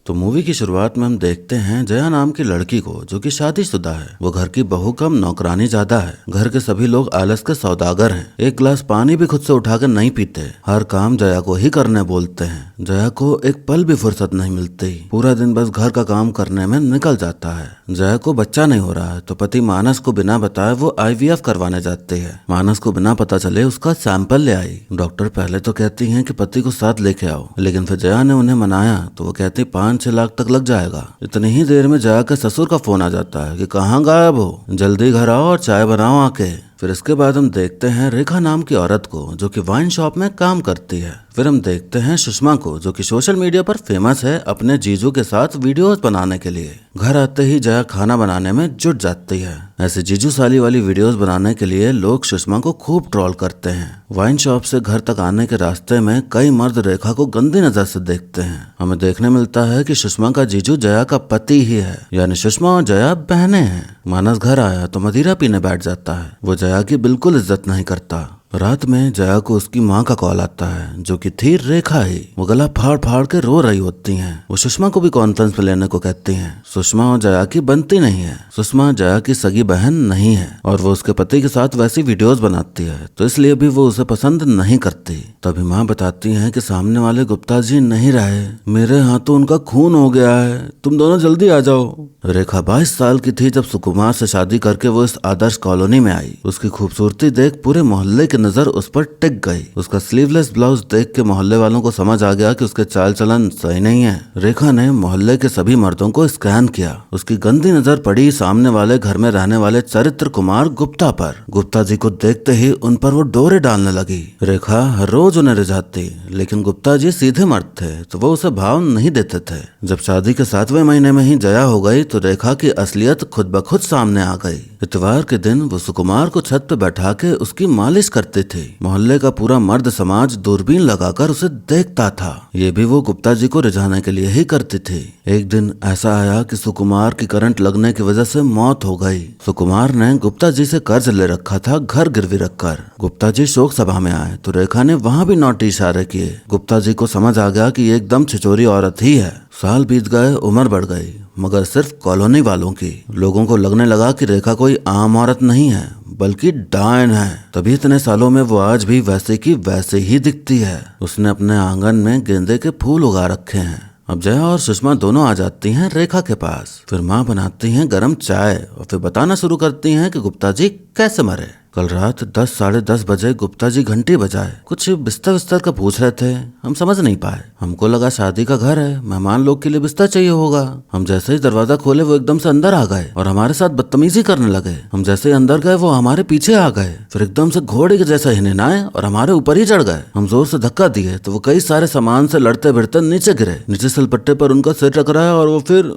तो मूवी की शुरुआत में हम देखते हैं जया नाम की लड़की को, जो कि शादीशुदा है। वो घर की बहू कम नौकरानी ज्यादा है। घर के सभी लोग आलस के सौदागर हैं। एक गिलास पानी भी खुद से उठाकर नहीं पीते। हर काम जया को ही करने बोलते हैं। जया को एक पल भी फुर्सत नहीं मिलती। पूरा दिन बस घर का काम करने में निकल जाता है। जया को बच्चा नहीं हो रहा है तो पति मानस को बिना बताए वो IVF करवाने जाती है। मानस को बिना पता चले उसका सैंपल ले आई। डॉक्टर पहले तो कहती हैं कि पति को साथ लेके आओ, लेकिन फिर जया ने उन्हें मनाया तो वो कहती 5-6 लाख तक लग जाएगा। इतनी ही देर में जया के ससुर का फोन आ जाता है कि कहाँ गायब हो, जल्दी घर आओ और चाय बनाओ आके। फिर इसके बाद हम देखते हैं रेखा नाम की औरत को, जो कि वाइन शॉप में काम करती है। फिर हम देखते हैं सुषमा को, जो कि सोशल मीडिया पर फेमस है अपने जीजू के साथ वीडियोस बनाने के लिए। घर आते ही जया खाना बनाने में जुट जाती है। ऐसे जीजू साली वाली वीडियोस बनाने के लिए लोग सुषमा को खूब ट्रोल करते हैं। वाइन शॉप से घर तक आने के रास्ते में कई मर्द रेखा को गंदी नजर से देखते हैं। हमें देखने मिलता है कि सुषमा का जीजू जया का पति ही है, यानी सुषमा और जया बहनें हैं। मानस घर आया तो मदिरा पीने बैठ जाता है। वो जया की बिल्कुल इज्जत नहीं करता। रात में जया को उसकी माँ का कॉल आता है, जो कि थी रेखा ही। वो गला फाड़ फाड़ के रो रही होती हैं। वो सुषमा को भी कॉन्फ्रेंस पे लेने को कहती हैं। सुषमा और जया की बनती नहीं है। सुषमा जया की सगी बहन नहीं है और वो उसके पति के साथ वैसी वीडियोस बनाती है, तो इसलिए भी वो उसे पसंद नहीं करती। तभी माँ बताती है कि सामने वाले गुप्ता जी नहीं रहे, मेरे हाथों उनका खून हो गया है, तुम दोनों जल्दी आ जाओ। रेखा 22 साल की थी जब सुकुमार से शादी करके वो इस आदर्श कॉलोनी में आई। उसकी खूबसूरती देख पूरे मोहल्ले की नजर उस पर टिक गई। उसका स्लीवलेस ब्लाउज देख के मोहल्ले वालों को समझ आ गया कि उसके चाल चलन सही नहीं है। रेखा ने मोहल्ले के सभी मर्दों को स्कैन किया। उसकी गंदी नजर पड़ी सामने वाले घर में रहने वाले चरित्र कुमार गुप्ता पर। गुप्ता जी को देखते ही उन पर वो डोरे डालने लगी। रेखा हर रोज उन्हें रिझाती, लेकिन गुप्ता जी सीधे मर्द थे तो वो उसे भाव नहीं देते थे। जब शादी के 7वें महीने में ही जया हो गई तो रेखा की असलियत खुद ब खुद सामने आ गई। इतवार के दिन वो सुकुमार को छत पे बैठा के उसकी मालिश करती थी। मोहल्ले का पूरा मर्द समाज दूरबीन लगाकर उसे देखता था। ये भी वो गुप्ता जी को रिझाने के लिए ही करती थी। एक दिन ऐसा आया कि सुकुमार की करंट लगने की वजह से मौत हो गई। सुकुमार ने गुप्ता जी से कर्ज ले रखा था, घर गिरवी रखकर। गुप्ता जी शोक सभा में आए तो रेखा ने वहाँ भी नौटी इशारे किए। गुप्ता जी को समझ आ गया कि ये एकदम छिचोरी औरत ही है। साल बीत गए, उम्र बढ़ गई, मगर सिर्फ कॉलोनी वालों की। लोगों को लगने लगा कि रेखा कोई आम औरत नहीं है, बल्कि डायन है। तभी इतने सालों में वो आज भी वैसे की वैसे ही दिखती है। उसने अपने आंगन में गेंदे के फूल उगा रखे हैं। अब जया और सुषमा दोनों आ जाती हैं रेखा के पास। फिर माँ बनाती हैं गरम चाय और फिर बताना शुरू करती हैं कि गुप्ता जी कैसे मरे। कल रात 10 साढ़े 10 बजे गुप्ता जी घंटी बजाए, कुछ बिस्तर विस्तर का पूछ रहे थे। हम समझ नहीं पाए। हमको लगा शादी का घर है, मेहमान लोग के लिए बिस्तर चाहिए होगा। हम जैसे ही दरवाजा खोले वो एकदम से अंदर आ गए और हमारे साथ बदतमीजी करने लगे। हम जैसे ही अंदर गए वो हमारे पीछे आ गए। फिर एकदम से घोड़े के जैसा हिनहिनाए और हमारे ऊपर ही चढ़ गए। हम जोर से धक्का दिए तो वो कई सारे सामान से लड़ते भिड़ते नीचे गिरे। नीचे सलपट्टे पर उनका सिर टकराया और वो फिर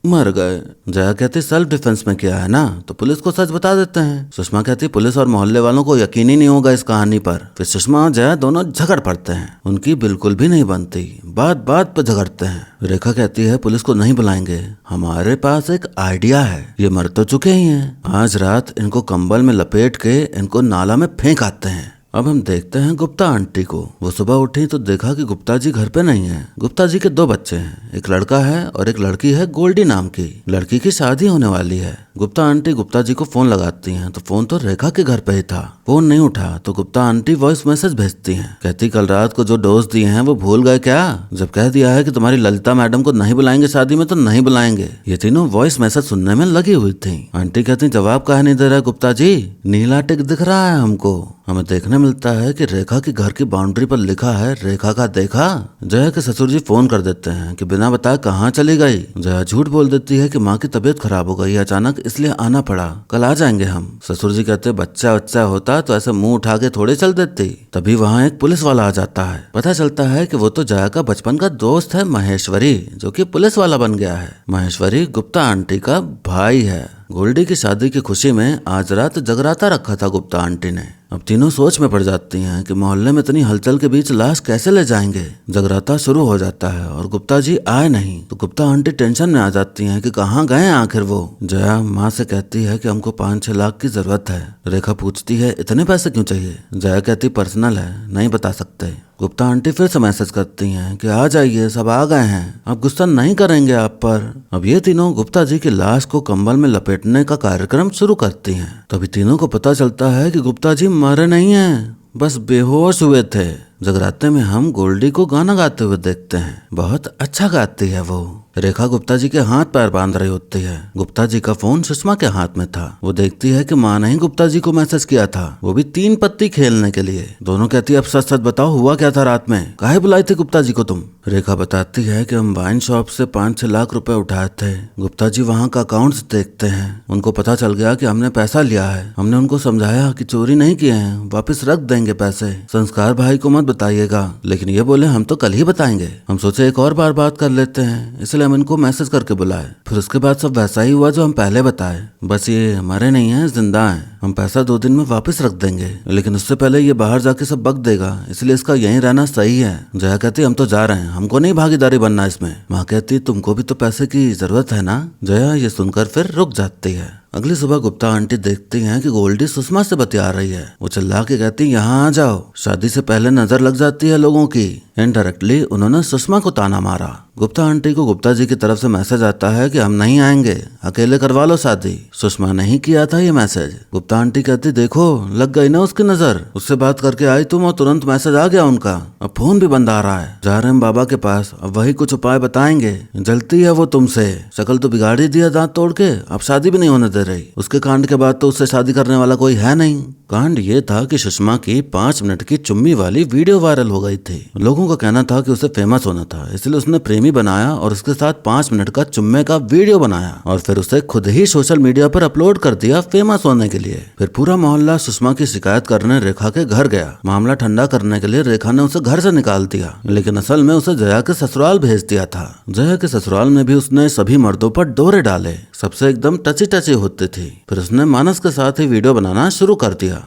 मर गए। जया कहती सेल्फ डिफेंस में किया है ना, तो पुलिस को सच बता देते हैं। सुषमा कहती पुलिस और मोहल्ले वालों को यकीन ही नहीं होगा इस कहानी पर। फिर सुषमा और जया दोनों झगड़ पड़ते हैं। उनकी बिल्कुल भी नहीं बनती, बात बात पर झगड़ते हैं। रेखा कहती है पुलिस को नहीं बुलाएंगे, हमारे पास एक आइडिया है। ये मर तो चुके ही हैं, आज रात इनको कंबल में लपेट के इनको नाला में फेंक आते हैं। अब हम देखते हैं गुप्ता आंटी को। वो सुबह उठी तो देखा कि गुप्ता जी घर पे नहीं है। गुप्ता जी के 2 बच्चे हैं, एक लड़का है और एक लड़की है गोल्डी नाम की। लड़की की शादी होने वाली है। गुप्ता आंटी गुप्ता जी को फोन लगाती हैं तो फोन तो रेखा के घर पे ही था। फोन नहीं उठा तो गुप्ता आंटी वॉइस मैसेज भेजती हैं। कहती कल रात को जो डोज दिए हैं वो भूल गए क्या? जब कह दिया है कि तुम्हारी ललिता मैडम को नहीं बुलाएंगे शादी में तो नहीं बुलाएंगे। ये तीनों वॉइस मैसेज सुनने में लगी हुई थी। आंटी कहती जवाब काहे नहीं दे रहा गुप्ता जी, नीला टिक दिख रहा है हमको। हमें देखने मिलता है कि रेखा की घर की बाउंड्री पर लिखा है रेखा का देखा। जया के ससुर जी फोन कर देते हैं कि बिना बताए कहाँ चली गई। जया झूठ बोल देती है कि माँ की तबीयत खराब हो गई अचानक, इसलिए आना पड़ा, कल आ जाएंगे हम। ससुर जी कहते बच्चा होता तो ऐसे मुंह उठा के थोड़े चल देती। तभी वहाँ एक पुलिस वाला आ जाता है। पता चलता है कि वो तो जया का बचपन का दोस्त है महेश्वरी, जो कि पुलिस वाला बन गया है। महेश्वरी गुप्ता आंटी का भाई है। गोल्डी की शादी की खुशी में आज रात जगराता रखा था गुप्ता आंटी ने। अब तीनों सोच में पड़ जाती हैं कि मोहल्ले में इतनी हलचल के बीच लाश कैसे ले जाएंगे। जगराता शुरू हो जाता है और गुप्ता जी आए नहीं तो गुप्ता आंटी टेंशन में आ जाती हैं कि कहाँ गए हैं आखिर वो। जया माँ से कहती है कि हमको 5-6 लाख की जरूरत है। रेखा पूछती है इतने पैसे क्यों चाहिए। जया कहती पर्सनल है, नहीं बता सकते। गुप्ता आंटी फिर से मैसेज करती हैं कि आ जाइए, सब आ गए हैं, अब गुस्सा नहीं करेंगे आप पर। अब ये तीनों गुप्ता जी की लाश को कंबल में लपेटने का कार्यक्रम शुरू करती हैं। तभी तीनों को पता चलता है कि गुप्ता जी मरे नहीं हैं, बस बेहोश हुए थे। जगराते में हम गोल्डी को गाना गाते हुए देखते हैं, बहुत अच्छा गाती है वो। रेखा गुप्ता जी के हाथ पैर बांध रही होती है। गुप्ता जी का फोन सुषमा के हाथ में था। वो देखती है कि माँ ने ही गुप्ता जी को मैसेज किया था, वो भी 3 पत्ती खेलने के लिए। दोनों कहती है अब सच सच बताओ हुआ क्या था रात में, काहे बुलाई थी गुप्ता जी को तुम। रेखा बताती है कि हम वाइन शॉप से 5-6 लाख रुपए उठाए थे। गुप्ता जी वहाँ का अकाउंट्स देखते हैं, उनको पता चल गया कि हमने पैसा लिया है। हमने उनको समझाया कि चोरी नहीं किए हैं, वापस रख देंगे पैसे, संस्कार भाई को मत बताइएगा। लेकिन ये बोले हम तो कल ही बताएंगे। हम सोचे एक और बार बात कर लेते हैं, इसलिए हम इनको मैसेज करके बुलाए। फिर उसके बाद सब वैसा ही हुआ जो हम पहले बताए, बस ये हमारे नहीं है, जिंदा है। हम पैसा 2 दिन में वापस रख देंगे, लेकिन उससे पहले ये बाहर जाके सब बक देगा, इसलिए इसका यहीं रहना सही है। जया कहती हम तो जा रहे हैं, हमको नहीं भागीदारी बनना इसमें। माँ कहती तुमको भी तो पैसे की जरूरत है ना। जया ये सुनकर फिर रुक जाती है। अगली सुबह गुप्ता आंटी देखती हैं कि गोल्डी सुषमा से बतिया रही है। वो चिल्ला के कहती यहाँ आ जाओ। शादी से पहले नजर लग जाती है लोगों की। इनडायरेक्टली उन्होंने सुषमा को ताना मारा। गुप्ता आंटी को गुप्ता जी की तरफ से मैसेज आता है कि हम नहीं आएंगे, अकेले करवा लो शादी। सुषमा ने ही किया था ये मैसेज। गुप्ता आंटी कहती देखो लग गई ना उसकी नजर, उससे बात करके आई तुम और तुरंत मैसेज आ गया उनका। अब फोन भी बंद आ रहा है। जा रहे हैं बाबा के पास, अब वही कुछ उपाय बताएंगे। जलती है वो तुमसे, शक्ल तो बिगाड़ ही दिया दांत तोड़ के, अब शादी भी नहीं होने दे रही। उसके कांड के बाद तो उससे शादी करने वाला कोई है नहीं। कांड ये था कि सुषमा की 5 मिनट की चुम्मी वाली वीडियो वायरल हो गई थी। लोगों का कहना था कि उसे फेमस होना था, इसलिए उसने प्रेमी बनाया और उसके साथ 5 मिनट का चुम्मे का वीडियो बनाया और फिर उसे खुद ही सोशल मीडिया पर अपलोड कर दिया फेमस होने के लिए। फिर पूरा मोहल्ला सुषमा की शिकायत करने रेखा के घर गया। मामला ठंडा करने के लिए रेखा ने उसे घर से निकाल दिया, लेकिन असल में उसे जया के ससुराल भेज दिया था। जया के ससुराल में भी उसने सभी मर्दों पर डोरे डाले, सबसे एकदम टची टची होती थी। फिर उसने मानस के साथ ही वीडियो बनाना शुरू कर दिया,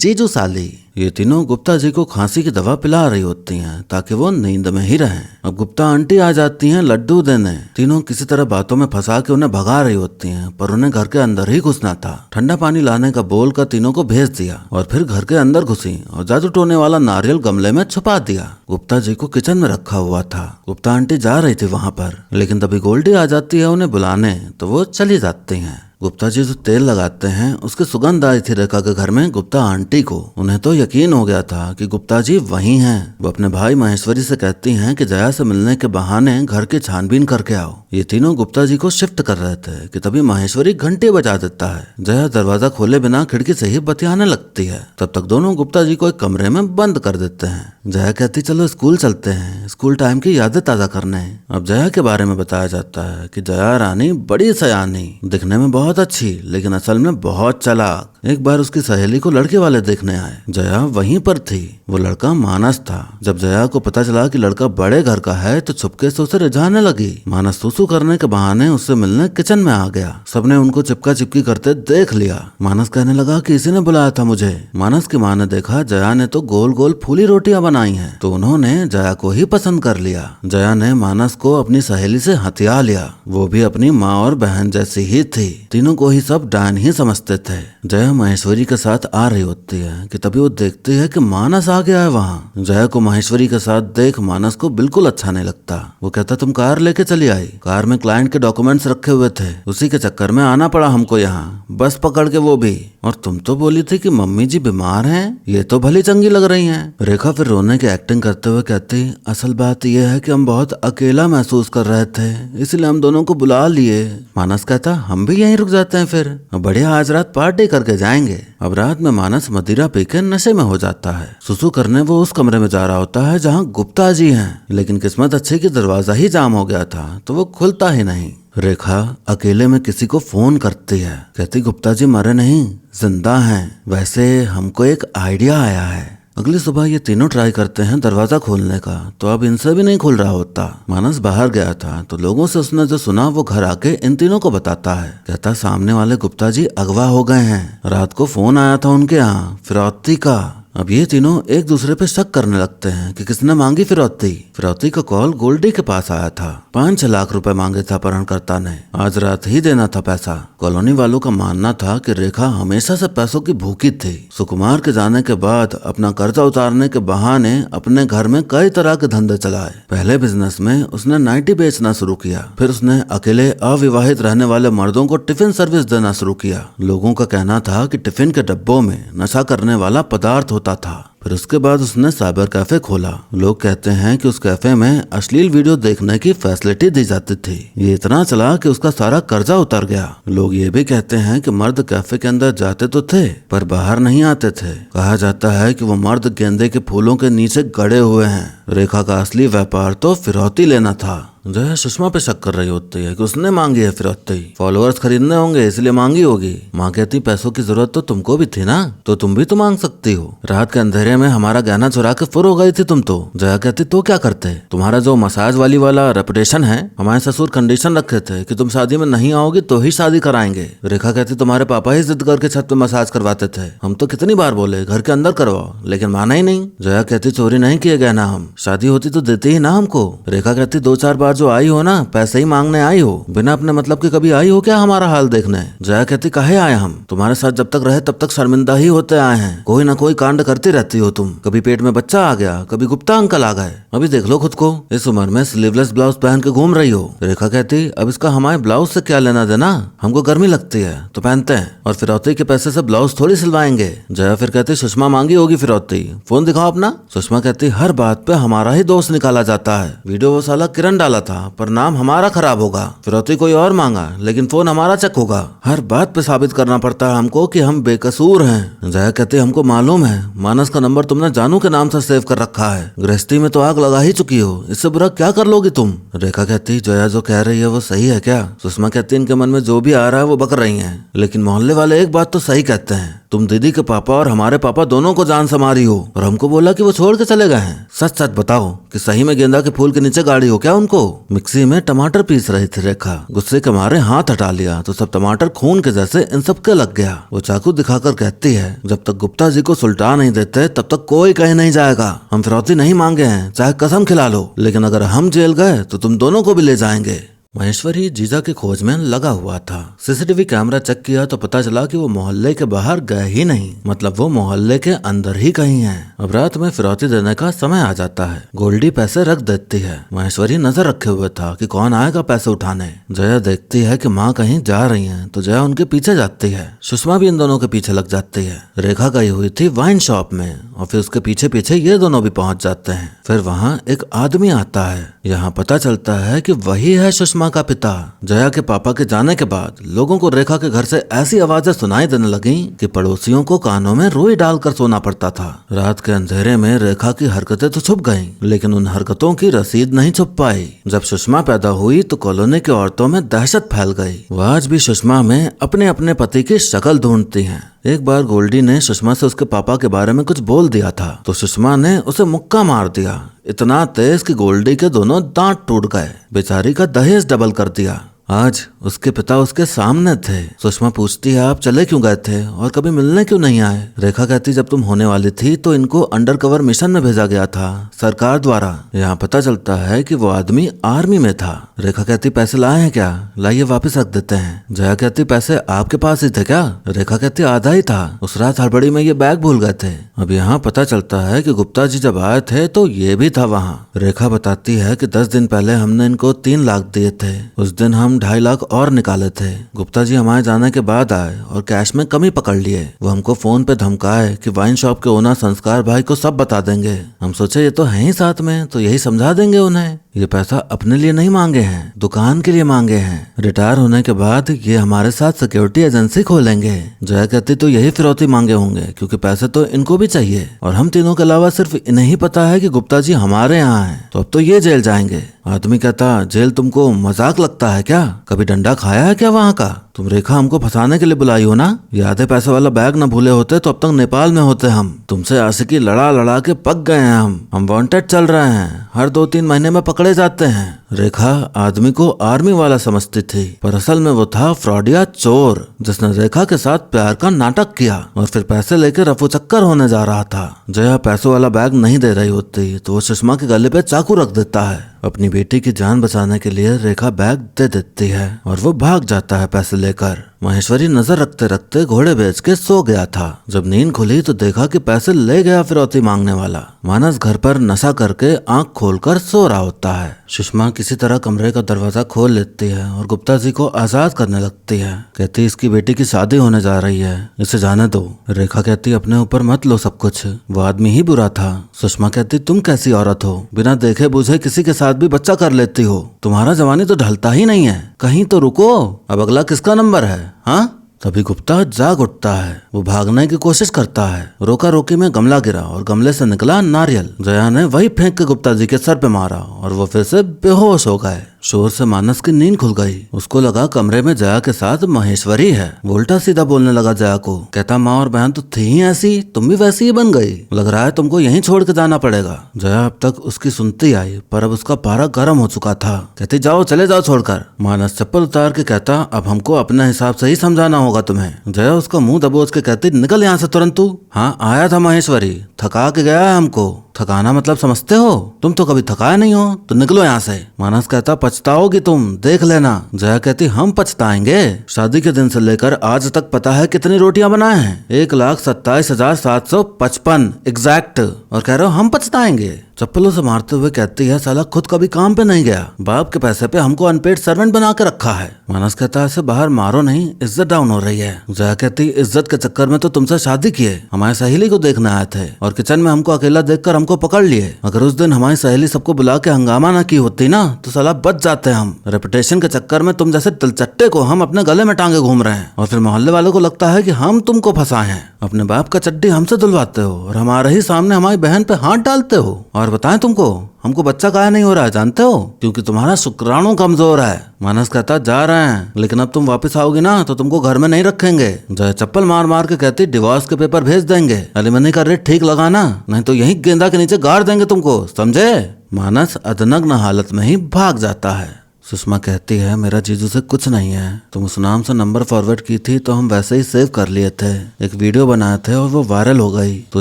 #जीजू साली। ये तीनों गुप्ता जी को खांसी की दवा पिला रही होती हैं ताकि वो नींद में ही रहें। अब गुप्ता आंटी आ जाती हैं लड्डू देने। तीनों किसी तरह बातों में फंसा के उन्हें भगा रही होती हैं, पर उन्हें घर के अंदर ही घुसना था। ठंडा पानी लाने का बोल कर तीनों को भेज दिया और फिर घर के अंदर घुसी और जादू टोने वाला नारियल गमले में छुपा दिया। गुप्ता जी को किचन में रखा हुआ था। गुप्ता आंटी जा रही थी वहाँ पर, लेकिन तभी गोल्डी आ जाती है उन्हें बुलाने, तो वो चली जाती हैं। गुप्ता जी जो तेल लगाते हैं उसकी सुगंध आई थी रेखा के घर में गुप्ता आंटी को। उन्हें तो यकीन हो गया था कि गुप्ता जी वही हैं। वो अपने भाई महेश्वरी से कहती हैं कि जया से मिलने के बहाने घर की छानबीन करके आओ। ये तीनों गुप्ता जी को शिफ्ट कर रहे थे कि तभी महेश्वरी घंटी बजा देता है। जया दरवाजा खोले बिना खिड़की से ही बतियाने लगती है। तब तक दोनों गुप्ता जी को एक कमरे में बंद कर देते हैं। जया कहती चलो स्कूल चलते हैं, स्कूल टाइम की यादें ताजा करने। अब जया के बारे में बताया जाता है कि जया रानी बड़ी सयानी, दिखने में बहुत अच्छी, लेकिन असल में बहुत चालाक। एक बार उसकी सहेली को लड़के वाले देखने आए। जया वहीं पर थी। वो लड़का मानस था। जब जया को पता चला कि लड़का बड़े घर का है तो छुपके से उसे रिझाने लगी। मानस सुसु करने के बहाने उससे मिलने किचन में आ गया। सबने उनको चिपका चिपकी करते देख लिया। मानस कहने लगा कि इसी ने बुलाया था मुझे। मानस की माँ ने देखा जया ने तो गोल गोल फूली रोटियां बनाई हैं, तो उन्होंने जया को ही पसंद कर लिया। जया ने मानस को अपनी सहेली से हथिया लिया। वो भी अपनी माँ और बहन जैसी ही थी। तीनों को ही सब डायन ही समझते थे। जया महेश्वरी के साथ आ रही होती है कि तभी वो देखती है कि मानस आ गया है वहाँ। जया को महेश्वरी के साथ देख मानस को बिल्कुल अच्छा नहीं लगता। वो कहता तुम कार लेके चली आई, कार में क्लाइंट के डॉक्यूमेंट्स रखे हुए थे, उसी के चक्कर में आना पड़ा हमको यहाँ, बस पकड़ के वो भी। और तुम तो बोली थी कि मम्मी जी बीमार हैं, ये तो भली चंगी लग रही हैं। रेखा फिर रोने की एक्टिंग करते हुए कहती असल बात यह है कि हम बहुत अकेला महसूस कर रहे थे, इसलिए हम दोनों को बुला लिए। मानस कहता हम भी यहीं रुक जाते हैं फिर, बढ़िया आज रात पार्टी करके जाएंगे। अब रात में मानस मदिरा पी के नशे में हो जाता है। सुसु करने वो उस कमरे में जा रहा होता है जहाँ गुप्ता जी हैं, लेकिन किस्मत अच्छी कि दरवाजा ही जाम हो गया था तो वो खुलता ही नहीं। रेखा अकेले में किसी को फोन करती है, कहती गुप्ता जी मरे नहीं, जिंदा हैं। वैसे हमको एक आइडिया आया है। अगली सुबह ये तीनों ट्राई करते हैं दरवाजा खोलने का, तो अब इनसे भी नहीं खुल रहा होता। मानस बाहर गया था तो लोगों से उसने जो सुना वो घर आके इन तीनों को बताता है। कहता सामने वाले गुप्ता जी अगवा हो गए हैं, रात को फोन आया था उनके यहाँ फिरौती का। अब ये तीनों एक दूसरे पे शक करने लगते हैं कि किसने मांगी फिरौती। फिरौती का कॉल गोल्डी के पास आया था। 5-6 लाख रुपए मांगे था अपहरणकर्ता ने, आज रात ही देना था पैसा। कॉलोनी वालों का मानना था कि रेखा हमेशा से पैसों की भूखी थी। सुकुमार के जाने के बाद अपना कर्जा उतारने के बहाने अपने घर में कई तरह के धंधे चलाए। पहले बिजनेस में उसने नाइटी बेचना शुरू किया, फिर उसने अकेले अविवाहित रहने वाले मर्दों को टिफिन सर्विस देना शुरू किया। लोगों का कहना था कि टिफिन के डब्बों में नशा करने वाला पदार्थ होता था। फिर उसके बाद उसने साइबर कैफे खोला। लोग कहते हैं कि उस कैफे में अश्लील वीडियो देखने की फैसिलिटी दी जाती थी। ये इतना चला कि उसका सारा कर्जा उतर गया। लोग ये भी कहते हैं कि मर्द कैफे के अंदर जाते तो थे पर बाहर नहीं आते थे। कहा जाता है कि वो मर्द गेंदे के फूलों के नीचे गड़े हुए हैं। रेखा का असली व्यापार तो फिरौती लेना था। जया सुषमा पे शक कर रही होती है कि उसने मांगी है फिरौती, फॉलोअर्स खरीदने होंगे इसलिए मांगी होगी। माँ कहती पैसों की जरूरत तो तुमको भी थी ना, तो तुम भी तो मांग सकती हो। रात के अंधेरे में हमारा गहना चुरा के फुर हो गई थी तुम तो। जया कहती तो क्या करते, तुम्हारा जो मसाज वाला रेपुटेशन है, हमारे ससुर कंडीशन रखे थे कि तुम शादी में नहीं आओगी तो ही शादी कराएंगे। रेखा कहती तुम्हारे पापा ही जिद करके छत पे मसाज करवाते थे, हम तो कितनी बार बोले घर के अंदर करवाओ लेकिन माना ही नहीं। जया कहती चोरी नहीं किए गहना हम, शादी होती तो देते ही ना हमको। रेखा कहती 2-4 बार जो आई हो ना पैसे ही मांगने आई हो, बिना अपने मतलब के कभी आई हो क्या हमारा हाल देखने। जया कहती काहे आए हम, तुम्हारे साथ जब तक रहे तब तक शर्मिंदा ही होते आए हैं। कोई ना कोई कांड करती रहती हो तुम, कभी पेट में बच्चा आ गया, कभी गुप्ता अंकल आ गए, अभी देख लो खुद को इस उम्र में स्लीवलेस ब्लाउज पहन के घूम रही हो। रेखा कहती अब इसका हमारे ब्लाउज से क्या लेना देना, हमको गर्मी लगती है तो पहनते हैं और फिरौती के पैसे से ब्लाउज थोड़ी सिलवाएंगे। जया फिर कहती सुषमा मांगी होगी फिरौती, फोन दिखाओ अपना। सुषमा कहती हर बात पे हमारा ही दोष निकाला जाता है, वीडियो वो साला किरण डाला था पर नाम हमारा खराब होगा, फिरौती कोई और मांगा लेकिन फोन हमारा चेक होगा। हर बात पे साबित करना पड़ता है हमको कि हम बेकसूर हैं। जया कहते हमको मालूम है मानस का नंबर तुमने जानू के नाम से सेव कर रखा है, गृहस्थी में तो आग लगा ही चुकी हो, इससे बुरा क्या कर लोगी तुम। रेखा कहती जया जो कह रही है वो सही है क्या। सुषमा कहती इनके मन में जो भी आ रहा है वो बक रही है, लेकिन मोहल्ले वाले एक बात तो सही कहते हैं, तुम दीदी के पापा और हमारे पापा दोनों को जान से मारी हो और हमको बोला कि वो छोड़ के चले गए हैं। सच सच बताओ कि सही में गेंदा के फूल के नीचे गाड़ी हो क्या उनको। मिक्सी में टमाटर पीस रही थी रेखा, गुस्से के मारे हाथ हटा लिया तो सब टमाटर खून के जैसे इन सबके लग गया। वो चाकू दिखाकर कहती है जब तक गुप्ता जी को सुलटा नहीं देते तब तक कोई कहीं नहीं जाएगा। हम फिरौती नहीं मांगे हैं चाहे कसम खिला लो, लेकिन अगर हम जेल गए तो तुम दोनों को भी ले जाएंगे। महेश्वरी जीजा की खोज में लगा हुआ था। सीसीटीवी कैमरा चेक किया तो पता चला कि वो मोहल्ले के बाहर गए ही नहीं, मतलब वो मोहल्ले के अंदर ही कहीं है। अब रात में फिरौती देने का समय आ जाता है, गोल्डी पैसे रख देती है। महेश्वरी नजर रखे हुए था कि कौन आएगा पैसे उठाने। जया देखती है कि माँ कहीं जा रही है तो जया उनके पीछे जाती है। सुषमा भी इन दोनों के पीछे लग जाती है। रेखा गई हुई थी वाइन शॉप में और फिर उसके पीछे पीछे ये दोनों भी पहुंच जाते हैं। फिर वहाँ एक आदमी आता है, यहाँ पता चलता है कि वही है सुषमा का पिता। जया के पापा के जाने के बाद लोगों को रेखा के घर से ऐसी आवाजें सुनाई देने लगी कि पड़ोसियों को कानों में रुई डालकर सोना पड़ता था। रात के अंधेरे में रेखा की हरकतें तो छुप गईं, लेकिन उन हरकतों की रसीद नहीं छुप पाई। जब सुषमा पैदा हुई तो कॉलोनी की औरतों में दहशत फैल गई। वो आज भी सुषमा में अपने अपने पति की शक्ल ढूंढती हैं। एक बार गोल्डी ने सुषमा से उसके पापा के बारे में कुछ बोल दिया था तो सुषमा ने उसे मुक्का मार दिया, इतना तेज कि गोल्डी के दोनों दांत टूट गए। बेचारी का दहेज डबल कर दिया। आज उसके पिता उसके सामने थे। सुषमा पूछती है आप चले क्यों गए थे और कभी मिलने क्यों नहीं आए। रेखा कहती जब तुम होने वाली थी तो इनको अंडर कवर मिशन में भेजा गया था सरकार द्वारा। यहाँ पता चलता है कि वो आदमी आर्मी में था। रेखा कहती पैसे लाए हैं क्या, लाइए वापस रख देते हैं। जया कहती पैसे आपके पास ही थे क्या। रेखा कहती आधा ही था, उस रात हड़बड़ी में ये बैग भूल गए थे। अब यहाँ पता चलता है कि गुप्ता जी जब आए थे तो ये भी था वहाँ। रेखा बताती है कि 10 दिन पहले हमने इनको 3 लाख दिए थे, उस दिन हम 2.5 लाख और निकाले थे। गुप्ता जी हमारे जाने के बाद आए और कैश में कमी पकड़ लिए। वो हमको फोन पे धमकाए कि वाइन शॉप के ओनर संस्कार भाई को सब बता देंगे। हम सोचे ये तो है ही साथ में, तो यही समझा देंगे उन्हें। ये पैसा अपने लिए नहीं मांगे हैं, दुकान के लिए मांगे हैं। रिटायर होने के बाद ये हमारे साथ सिक्योरिटी एजेंसी खोलेंगे। जया कहती तो यही फिरौती मांगे होंगे क्योंकि पैसे तो इनको भी चाहिए और हम तीनों के अलावा सिर्फ इन्हें ही पता है कि गुप्ता जी हमारे यहाँ हैं, तो अब तो ये जेल जाएंगे। आदमी कहता जेल तुमको मजाक लगता है क्या, कभी डंडा खाया है क्या वहाँ का। तुम रेखा हमको फंसाने के लिए बुलाई हो ना? ये आधे पैसे वाला बैग न भूले होते तो अब तक नेपाल में होते हम। तुमसे आशिकी लड़ा लड़ा के पक गए हैं हम वांटेड चल रहे हैं, हर 2-3 महीने में पकड़े जाते हैं। रेखा आदमी को आर्मी वाला समझती थी, पर असल में वो था फ्रॉडिया चोर, जिसने रेखा के साथ प्यार का नाटक किया और फिर पैसे लेके रफू चक्कर होने जा रहा था। जया पैसों वाला बैग नहीं दे रही होती तो वो सुषमा के गले पे चाकू रख देता है। अपनी बेटी की जान बचाने के लिए रेखा बैग दे देती है और वो भाग जाता है पैसे लेकर। महेश्वरी नजर रखते रखते घोड़े बेच के सो गया था। जब नींद खुली तो देखा कि पैसे ले गया फिरौती मांगने वाला। मानस घर पर नशा करके आंख खोलकर सो रहा होता है। सुषमा किसी तरह कमरे का दरवाजा खोल लेती है और गुप्ता जी को आजाद करने लगती है। कहती इसकी बेटी की शादी होने जा रही है, इसे जाने दो। रेखा कहती अपने ऊपर मत लो सब कुछ, वो आदमी ही बुरा था। सुषमा कहती तुम कैसी औरत हो, बिना देखे बुझे किसी के साथ भी बच्चा कर लेती हो, तुम्हारा जवानी तो ढलता ही नहीं है, कहीं तो रुको, अब अगला किसका नंबर है? हाँ? तभी गुप्ता जाग उठता है। वो भागने की कोशिश करता है, रोका रोकी में गमला गिरा और गमले से निकला नारियल। जया ने वही फेंक के गुप्ता जी के सर पे मारा और वो फिर से बेहोश हो गए। शोर से मानस की नींद खुल गई। उसको लगा कमरे में जया के साथ महेश्वरी है। वो उल्टा सीधा बोलने लगा जया को, कहता माँ और बहन तो थी ही ऐसी, तुम भी वैसी ही बन गई, लग रहा है तुमको यहीं छोड़ के जाना पड़ेगा। जया अब तक उसकी सुनती आई, पर अब उसका पारा गर्म हो चुका था। कहती जाओ, चले जाओ छोड़कर। मानस चप्पल उतार के कहता अब हमको अपने हिसाब से ही समझाना होगा तुम्हें। जया उसका मुंह दबोच के कहती निकल यहाँ से तुरंत तू। हाँ आया था महेश्वरी, थका के गया है हमको। थकाना मतलब समझते हो? तुम तो कभी थकाए नहीं हो, तो निकलो यहाँ से। मानस कहता पछताओगी तुम, देख लेना। जया कहती हम पछताएंगे? शादी के दिन से लेकर आज तक पता है कितनी रोटियां बनाए हैं? 1,27,755 एग्जैक्ट, और कह रहे हो हम पछताएंगे? चप्पलों से मारते हुए कहती है साला खुद कभी काम पे नहीं गया, बाप के पैसे पे हमको अनपेड सर्वेंट बना के रखा है। मानस कहता है इसे बाहर मारो नहीं, इज्जत डाउन हो रही है। जया कहती इज्जत के चक्कर में तो तुमसे शादी किए, हमारी सहेली को देखने आए थे और किचन में हमको अकेला देखकर हमको पकड़ लिए। अगर उस दिन हमारी सहेली सबको बुला के हंगामा ना की होती ना तो साला बच जाते हम। रेपुटेशन के चक्कर में तुम जैसे तिलचट्टे को हम अपने गले में टांगे घूम रहे हैं और फिर मोहल्ले वालों को लगता है कि हम तुमको फंसाए हैं। अपने बाप का चड्डी हमसे धुलवाते हो और हमारे ही सामने हमारी बहन पे हाथ डालते हो। और बताएं तुमको हमको बच्चा काहे नहीं हो रहा है जानते हो? क्योंकि तुम्हारा शुक्राणु कमजोर है। मानस कहता जा रहे हैं, लेकिन अब तुम वापस आओगी ना तो तुमको घर में नहीं रखेंगे। जय चप्पल मार मार के कहती डिवोर्स के पेपर भेज देंगे, एलिमनी का रेट ठीक लगाना, नहीं तो यही गेंदा के नीचे गाड़ देंगे तुमको, समझे? मानस अधनग्न हालत में ही भाग जाता है। सुषमा कहती है मेरा जीजू से कुछ नहीं है, तुम उस नाम से नंबर फॉरवर्ड की थी तो हम वैसे ही सेव कर लिए थे। एक वीडियो बनाए थे और वो वायरल हो गई तो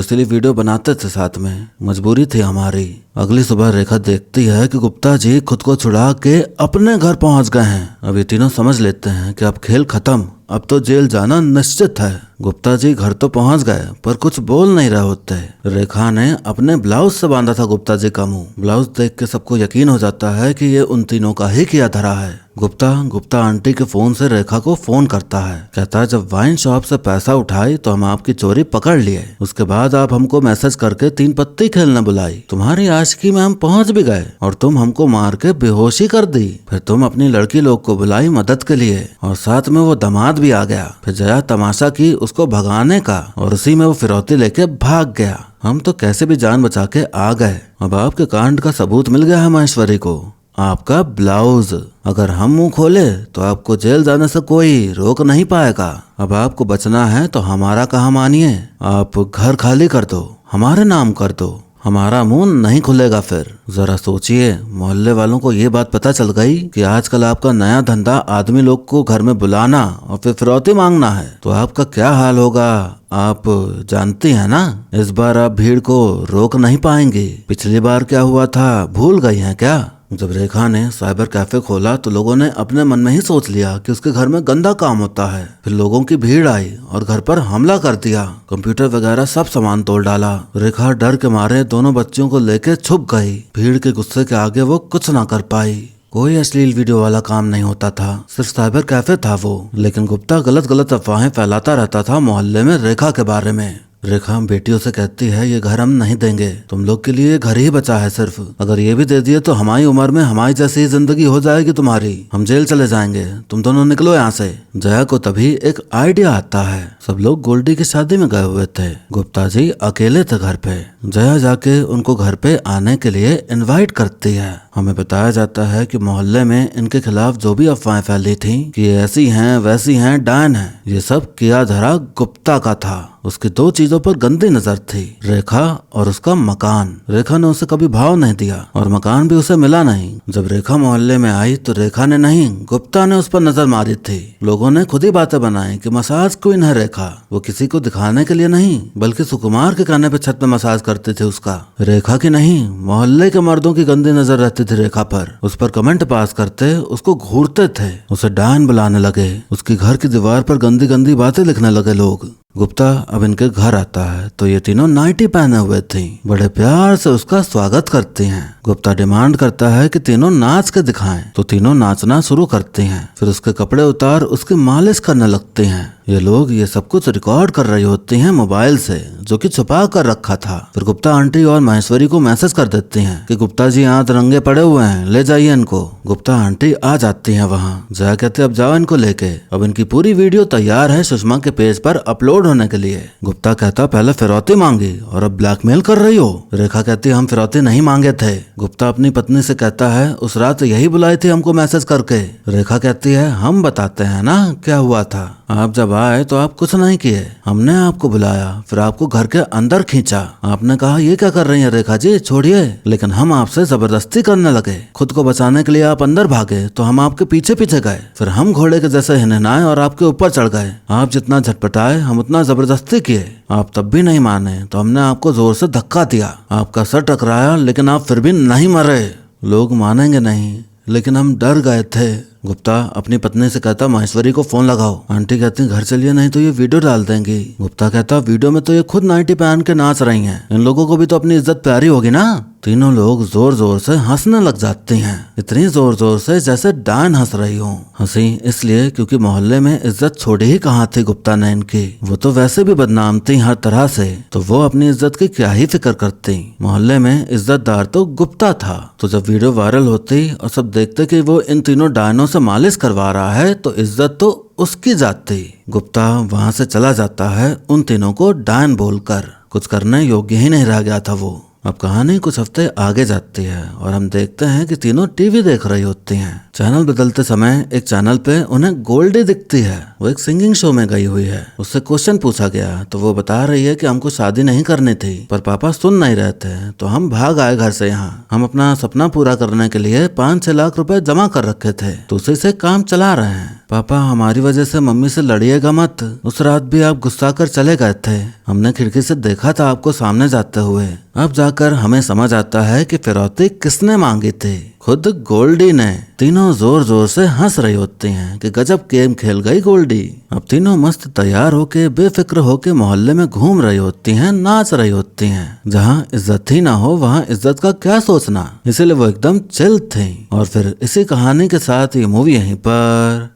इसलिए वीडियो बनाते थे साथ में, मजबूरी थी हमारी। अगली सुबह रेखा देखती है कि गुप्ता जी खुद को छुड़ा के अपने घर पहुंच गए हैं। अब ये तीनों समझ लेते हैं कि अब खेल खत्म, अब तो जेल जाना निश्चित है। गुप्ता जी घर तो पहुंच गए पर कुछ बोल नहीं रहे होते। रेखा ने अपने ब्लाउज से बांधा था गुप्ता जी का मुंह। ब्लाउज देख के सबको यकीन हो जाता है कि ये उन तीनों का ही किया धरा है। गुप्ता आंटी के फोन से रेखा को फोन करता है, कहता है जब वाइन शॉप से पैसा उठाई तो हम आपकी चोरी पकड़ लिए, उसके बाद आप हमको मैसेज करके 3 पत्ती खेलने बुलाई, तुम्हारी आशिकी में हम पहुंच भी गए और तुम हमको मार के बेहोशी कर दी। फिर तुम अपनी लड़की लोग को बुलाई मदद के लिए और साथ में वो दामाद भी आ गया। फिर जया तमाशा की उसको भगाने का और उसी में वो फिरौती लेके भाग गया। हम तो कैसे भी जान बचा के आ गए। अब आपके कांड का सबूत मिल गया है महेश्वरी को, आपका ब्लाउज। अगर हम मुंह खोले तो आपको जेल जाने से कोई रोक नहीं पाएगा। अब आपको बचना है तो हमारा कहा मानिए, आप घर खाली कर दो, हमारे नाम कर दो, हमारा मुंह नहीं खुलेगा। फिर जरा सोचिए, मोहल्ले वालों को ये बात पता चल गई कि आजकल आपका नया धंधा आदमी लोग को घर में बुलाना और फिर फिरौती मांगना है, तो आपका क्या हाल होगा आप जानती हैं ना। इस बार आप भीड़ को रोक नहीं पाएंगे। पिछली बार क्या हुआ था भूल गई हैं क्या? जब रेखा ने साइबर कैफे खोला तो लोगों ने अपने मन में ही सोच लिया कि उसके घर में गंदा काम होता है। फिर लोगों की भीड़ आई और घर पर हमला कर दिया, कंप्यूटर वगैरह सब सामान तोड़ डाला। रेखा डर के मारे दोनों बच्चियों को लेके छुप गई। भीड़ के गुस्से के आगे वो कुछ ना कर पाई। कोई अश्लील वीडियो वाला काम नहीं होता था, सिर्फ साइबर कैफे था वो। लेकिन गुप्ता गलत अफवाहें फैलाता रहता था मोहल्ले में रेखा के बारे में। रेखा बेटियों से कहती है ये घर हम नहीं देंगे, तुम लोग के लिए ये घर ही बचा है सिर्फ, अगर ये भी दे दिए तो हमारी उम्र में हमारी जैसी ही जिंदगी हो जाएगी तुम्हारी, हम जेल चले जाएंगे, तुम दोनों निकलो यहाँ से। जया को तभी एक आइडिया आता है। सब लोग गोल्डी की शादी में गए हुए थे, गुप्ता जी अकेले थे घर पे। जया जाके उनको घर पे आने के लिए इनवाइट करती है। हमें बताया जाता है कि मोहल्ले में इनके खिलाफ जो भी अफवाहें फैली थी कि ऐसी हैं वैसी हैं डायन है, ये सब किया धरा गुप्ता का था। उसकी दो चीजों पर गंदी नजर थी, रेखा और उसका मकान। रेखा ने उसे कभी भाव नहीं दिया और मकान भी उसे मिला नहीं। जब रेखा मोहल्ले में आई तो रेखा ने नहीं गुप्ता ने उस पर नजर मारी थी। लोगों ने खुद ही बातें बनाई कि मसाज क्वीन है रेखा, वो किसी को दिखाने के लिए नहीं बल्कि सुकुमार के कहने पे छत पे मसाज करते थे उसका। रेखा की नहीं, मोहल्ले के मर्दों की गंदी नजर रहती थी रेखा पर। उस पर कमेंट पास करते उसको घूरते थे, उसे डायन बुलाने लगे। उसकी घर की दीवार पर गंदी गंदी बातें लिखने लगे लोग। गुप्ता अब इनके घर आता है तो ये तीनों नाइटी पहने हुए थे, बड़े प्यार से उसका स्वागत करती हैं। गुप्ता डिमांड करता है कि तीनों नाच के दिखाएं, तो तीनों नाचना शुरू करती हैं। फिर उसके कपड़े उतार उसकी मालिश करने लगते हैं। ये लोग ये सब कुछ रिकॉर्ड कर रही होती हैं मोबाइल से, जो कि छुपा कर रखा था। फिर गुप्ता आंटी और महेश्वरी को मैसेज कर देती हैं कि गुप्ता जी यहाँ रंगे पड़े हुए हैं, ले जाइए इनको। गुप्ता आंटी आ जाती हैं वहाँ। जया कहते अब जाओ इनको लेके, अब इनकी पूरी वीडियो तैयार है सुषमा के पेज पर अपलोड होने के लिए। गुप्ता कहता पहले फिरौती मांगी और अब ब्लैकमेल कर रही हो। रेखा कहती हम फिरौती नहीं मांगे थे। गुप्ता अपनी पत्नी से कहता है उस रात यही बुलाई थी हमको मैसेज करके। रेखा कहती है हम बताते हैं ना क्या हुआ था, आप जब आए तो आप कुछ नहीं किए, हमने आपको बुलाया फिर आपको घर के अंदर खींचा। आपने कहा ये क्या कर रही हैं रेखा जी, छोड़िए, लेकिन हम आपसे जबरदस्ती करने लगे। खुद को बचाने के लिए आप अंदर भागे तो हम आपके पीछे पीछे गए, फिर हम घोड़े के जैसे हिनहिनाए और आपके ऊपर चढ़ गए। आप जितना झटपटाए हम उतना जबरदस्ती किए, आप तब भी नहीं माने तो हमने आपको जोर से धक्का दिया, आपका सर टकराया लेकिन आप फिर भी नहीं मरे। लोग मानेंगे नहीं लेकिन हम डर गए थे। गुप्ता अपनी पत्नी से कहता महेश्वरी को फोन लगाओ। आंटी कहती घर चलिए नहीं तो ये वीडियो डाल देंगी। गुप्ता कहता वीडियो में तो ये खुद नाइटी पहन के नाच रही हैं, इन लोगों को भी तो अपनी इज्जत प्यारी होगी ना। तीनों लोग जोर जोर से हंसने लग जाते हैं, इतनी जोर जोर से जैसे डायन हंस रही हो। हंसी इसलिए क्योंकि मोहल्ले में इज्जत छोड़ी ही कहाँ थी गुप्ता ने इनकी, वो तो वैसे भी बदनाम थी हर तरह से, तो वो अपनी इज्जत की क्या ही फिक्र करती। मोहल्ले में इज्जतदार तो गुप्ता था। तो जब वीडियो वायरल होती और सब देखते कि वो इन तीनों डायनों से मालिश करवा रहा है तो इज्जत तो उसकी जाती। गुप्ता वहां से चला जाता है उन तीनों को डायन बोलकर, कुछ करने योग्य ही नहीं रह गया था वो। अब कहानी कुछ हफ्ते आगे जाती है और हम देखते हैं कि तीनों टीवी देख रही होती हैं। चैनल बदलते समय एक चैनल पे उन्हें गोल्डी दिखती है, वो एक सिंगिंग शो में गई हुई है। उससे क्वेश्चन पूछा गया तो वो बता रही है कि हमको शादी नहीं करनी थी पर पापा सुन नहीं रहे थे तो हम भाग आए घर से यहाँ। हम अपना सपना पूरा करने के लिए 5-6 लाख रुपए जमा कर रखे थे तो उसी से काम चला रहे हैं। पापा हमारी वजह से मम्मी से लड़िएगा मत, उस रात भी आप गुस्सा कर चले गए थे, हमने खिड़की से देखा था आपको सामने जाते हुए। अब जाकर हमें समझ आता है कि फिरौती किसने मांगी थी, खुद गोल्डी ने। तीनों जोर जोर से हंस रही होती हैं कि गजब गेम खेल गई गोल्डी। अब तीनों मस्त तैयार होके बेफिक्र होके मोहल्ले में घूम रही होती हैं, नाच रही होती हैं। जहाँ इज्जत ही ना हो वहाँ इज्जत का क्या सोचना, इसीलिए वो एकदम चिल थी। और फिर इसी कहानी के साथ ये मूवी यहीं पर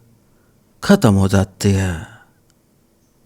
खत्म हो जाती है।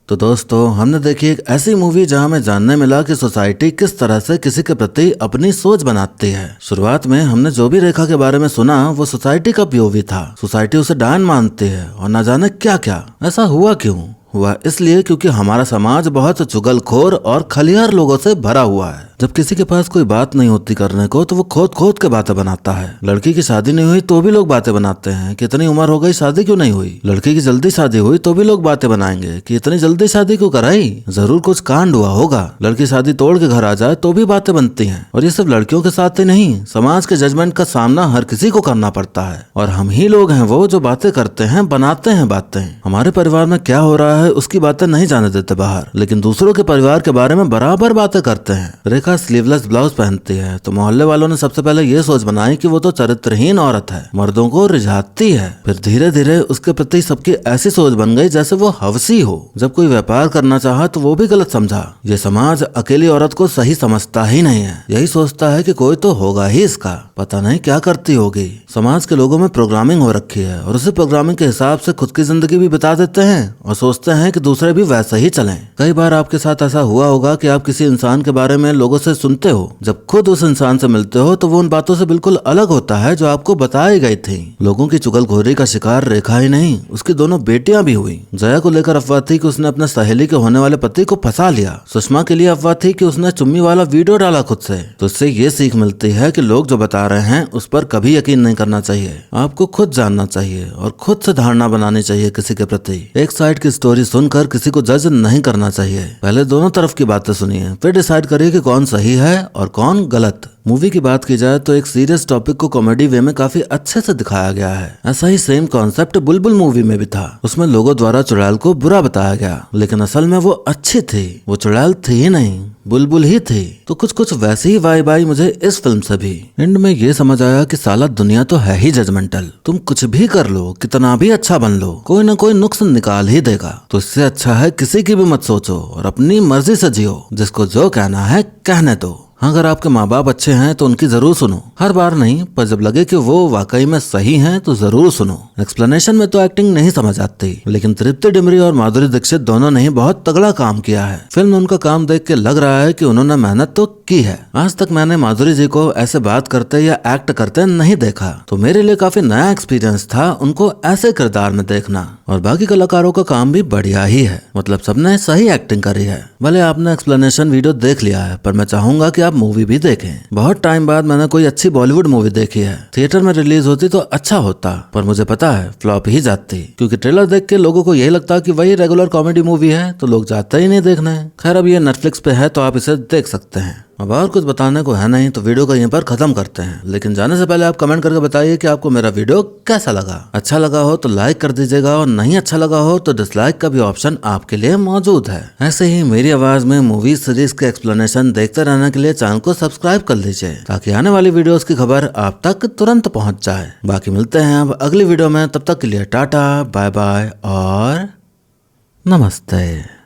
तो दोस्तों हमने देखी एक ऐसी मूवी जहां हमें जानने मिला कि सोसाइटी किस तरह से किसी के प्रति अपनी सोच बनाती है। शुरुआत में हमने जो भी रेखा के बारे में सुना वो सोसाइटी का पीओवी था, सोसाइटी उसे डायन मानती है और न जाने क्या क्या। ऐसा हुआ क्यों? हुआ इसलिए क्योंकि हमारा समाज बहुत चुगलखोर और खलियार लोगों से भरा हुआ है। जब किसी के पास कोई बात नहीं होती करने को तो वो खोद खोद के बातें बनाता है। लड़की की शादी नहीं हुई तो भी लोग बातें बनाते हैं कि इतनी उम्र हो गई शादी क्यों नहीं हुई। लड़की की जल्दी शादी हुई तो भी लोग बातें बनाएंगे कि इतनी जल्दी शादी क्यों कराई, जरूर कुछ कांड हुआ होगा। लड़की शादी तोड़ के घर आ जाए तो भी बातें बनती हैं। और ये सिर्फ लड़कियों के साथ ही नहीं, समाज के जजमेंट का सामना हर किसी को करना पड़ता है। और हम ही लोग हैं वो जो बातें करते हैं, बनाते हैं बातें। हमारे परिवार में क्या हो रहा है उसकी बातें नहीं जाने देते बाहर, लेकिन दूसरों के परिवार के बारे में बराबर बातें करते हैं। रेखा रेखा स्लीवलेस ब्लाउज पहनती है तो मोहल्ले वालों ने सबसे पहले ये सोच बनाई कि वो तो चरित्रहीन औरत है, मर्दों को रिझाती है। फिर धीरे धीरे उसके प्रति सबकी ऐसी सोच बन गई जैसे वो हवसी हो। जब कोई व्यापार करना चाहा तो वो भी गलत समझा। ये समाज अकेली औरत को सही समझता ही नहीं है, यही सोचता है कि कोई तो होगा ही इसका, पता नहीं क्या करती होगी। समाज के लोगों में प्रोग्रामिंग हो रखी है और उसी प्रोग्रामिंग के हिसाब से खुद की जिंदगी भी बिता देते हैं और सोचते हैं कि दूसरे भी वैसे ही चलें। कई बार आपके साथ ऐसा हुआ होगा कि आप किसी इंसान के बारे में लोगों से सुनते हो, जब खुद उस इंसान से मिलते हो तो वो उन बातों से बिल्कुल अलग होता है जो आपको बताई गई थी। लोगों की चुगलखोरी का शिकार रेखा ही नहीं, उसकी दोनों बेटियां भी हुई। जया को लेकर अफवाह थी कि उसने अपने सहेली के होने वाले पति को फंसा लिया। सुषमा के लिए अफवाह थी कि उसने चुम्मी वाला वीडियो डाला खुद से। तो इससे ये सीख मिलती है कि लोग जो बता रहे हैं उस पर कभी यकीन नहीं करना चाहिए। आपको खुद जानना चाहिए और खुद से धारणा बनानी चाहिए किसी के प्रति। एक साइड की स्टोरी सुनकर किसी को जज नहीं करना चाहिए। पहले दोनों तरफ की बातें सुनिए, फिर डिसाइड करिए कि कौन सही है और कौन गलत। मूवी की बात की जाए तो एक सीरियस टॉपिक को कॉमेडी वे में काफी अच्छे से दिखाया गया है। ऐसा ही सेम कॉन्सेप्ट बुलबुल मूवी में भी था। उसमें लोगों द्वारा चुड़ैल को बुरा बताया गया, लेकिन असल में वो अच्छी थी। वो चुड़ैल थी ही नहीं, बुलबुल ही थी। तो कुछ कुछ वैसी ही वाइब आई मुझे इस फिल्म से भी। एंड में ये समझ आया कि साला दुनिया तो है ही जजमेंटल। तुम कुछ भी कर लो, कितना भी अच्छा बन लो, कोई ना कोई नुक्स निकाल ही देगा। तो इससे अच्छा है किसी की भी मत सोचो और अपनी मर्जी से जियो। जिसको जो कहना है कहने दो। अगर आपके माँ बाप अच्छे हैं तो उनकी जरूर सुनो, हर बार नहीं, पर जब लगे कि वो वाकई में सही हैं तो जरूर सुनो। एक्सप्लेनेशन में तो एक्टिंग नहीं समझ आती, लेकिन तृप्ति डिमरी और माधुरी दीक्षित दोनों ने ही बहुत तगड़ा काम किया है। फिल्म में उनका काम देख के लग रहा है कि उन्होंने मेहनत तो की है। आज तक मैंने माधुरी जी को ऐसे बात करते या एक्ट करते नहीं देखा, तो मेरे लिए काफी नया एक्सपीरियंस था उनको ऐसे किरदार में देखना। और बाकी कलाकारों का काम भी बढ़िया ही है, मतलब सबने सही एक्टिंग करी है। भले आपने एक्सप्लेनेशन वीडियो देख लिया है, पर मैं चाहूंगा कि मूवी भी देखें। बहुत टाइम बाद मैंने कोई अच्छी बॉलीवुड मूवी देखी है। थिएटर में रिलीज होती तो अच्छा होता, पर मुझे पता है फ्लॉप ही जाती, क्योंकि ट्रेलर देख के लोगों को यही लगता कि वही रेगुलर कॉमेडी मूवी है, तो लोग जाते ही नहीं देखने। खैर अब ये नेटफ्लिक्स पे है तो आप इसे देख सकते हैं। अब और कुछ बताने को है नहीं तो वीडियो को यहीं पर खत्म करते हैं, लेकिन जाने से पहले आप कमेंट करके बताइए कि आपको मेरा वीडियो कैसा लगा। अच्छा लगा हो तो लाइक कर दीजिएगा और नहीं अच्छा लगा हो तो डिसलाइक का भी ऑप्शन आपके लिए मौजूद है। ऐसे ही मेरी आवाज में मूवी सीरीज के एक्सप्लेनेशन देखते रहने के लिए चैनल को सब्सक्राइब कर लीजिए, ताकि आने वाली वीडियोस की खबर आप तक तुरंत पहुंच जाए। बाकी मिलते हैं अब अगली वीडियो में, तब तक के लिए टाटा बाय बाय और नमस्ते।